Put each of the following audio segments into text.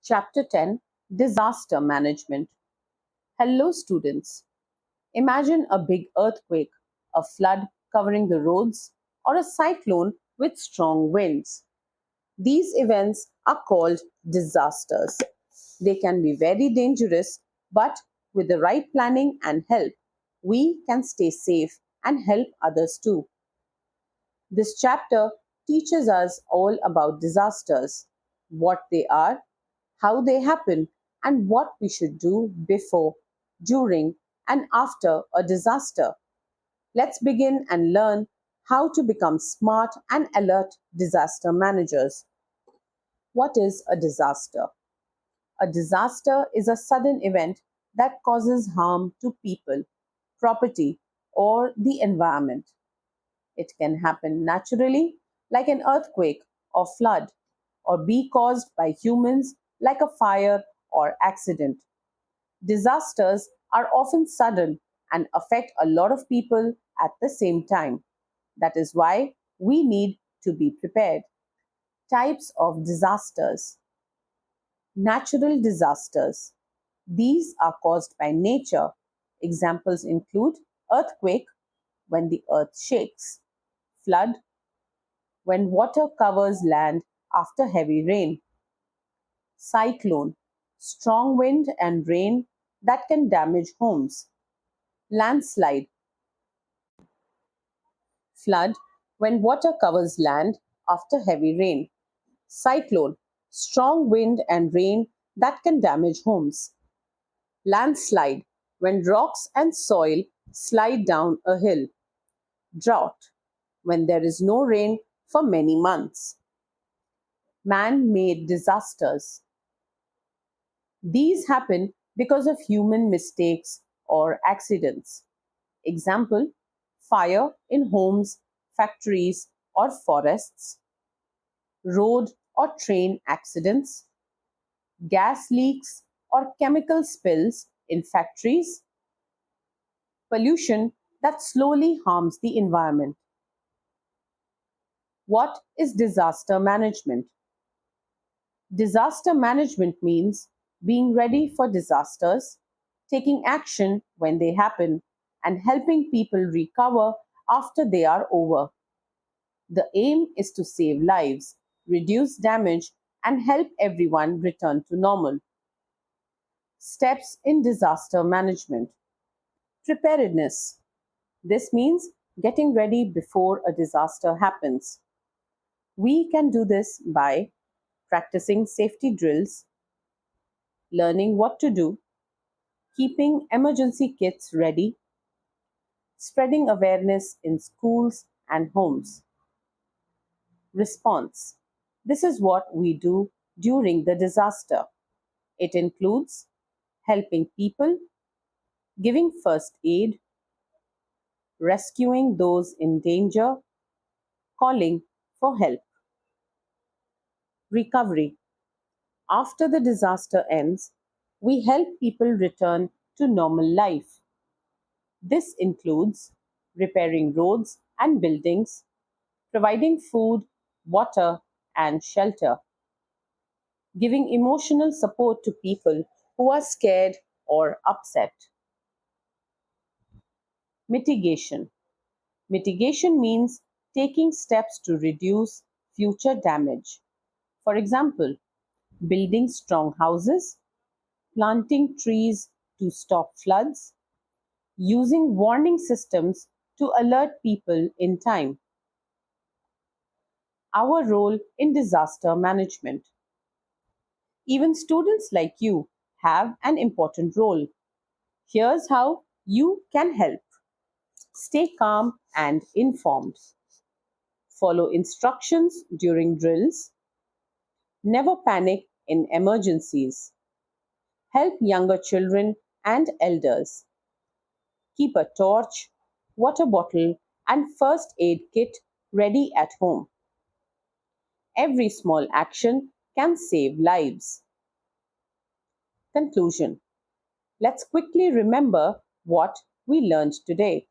Chapter 10, Disaster Management. Hello students. Imagine a big earthquake, a flood covering the roads, or a cyclone with strong winds. These events are called disasters. They can be very dangerous, but with the right planning and help, we can stay safe and help others too. This chapter teaches us all about disasters, what they are, how they happen, and what we should do before, during, and after a disaster. Let's begin and learn how to become smart and alert disaster managers. What is a disaster? A disaster is a sudden event that causes harm to people, property, or the environment. It can happen naturally, like an earthquake or flood, or be caused by humans, like a fire or accident. Disasters are often sudden and affect a lot of people at the same time. That is why we need to be prepared. Types of disasters. Natural disasters. These are caused by nature. Examples include earthquake, when the earth shakes, flood, when water covers land after heavy rain, cyclone, strong wind and rain that can damage homes, landslide, flood, when water covers land after heavy rain, cyclone, strong wind and rain that can damage homes, landslide, when rocks and soil slide down a hill, drought, when there is no rain for many months, man made disasters. These happen because of human mistakes or accidents. Example, fire in homes, factories, or forests, road or train accidents, gas leaks or chemical spills in factories, pollution that slowly harms the environment. What is disaster management? Disaster management means being ready for disasters, taking action when they happen, and helping people recover after they are over. The aim is to save lives, reduce damage, and help everyone return to normal. Steps in disaster management. Preparedness. This means getting ready before a disaster happens. We can do this by practicing safety drills, learning what to do, keeping emergency kits ready, spreading awareness in schools and homes. Response. This is what we do during the disaster. It includes helping people, giving first aid, rescuing those in danger, calling for help. Recovery. After the disaster ends, we help people return to normal life. This includes repairing roads and buildings, providing food, water, and shelter, giving emotional support to people who are scared or upset. Mitigation. Mitigation means taking steps to reduce future damage. For example, building strong houses, planting trees to stop floods, using warning systems to alert people in time. Our role in disaster management. Even students like you have an important role. Here's how you can help. Stay calm and informed. Follow instructions during drills. Never panic in emergencies. Help younger children and elders. Keep a torch, water bottle, and first aid kit ready at home. Every small action can save lives. Conclusion. Let's quickly remember what we learned today.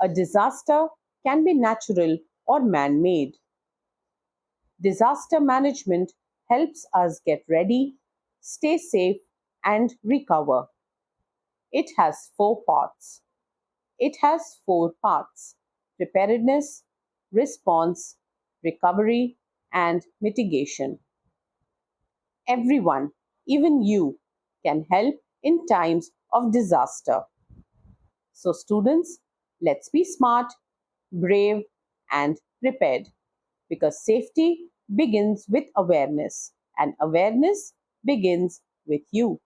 A disaster can be natural or man made. Disaster management helps us get ready, stay safe, and recover. It has four parts. It has four parts: preparedness, response, recovery, and mitigation. Everyone, even you, can help in times of disaster. So, students, let's be smart, brave, and prepared, because safety begins with awareness, and awareness begins with you.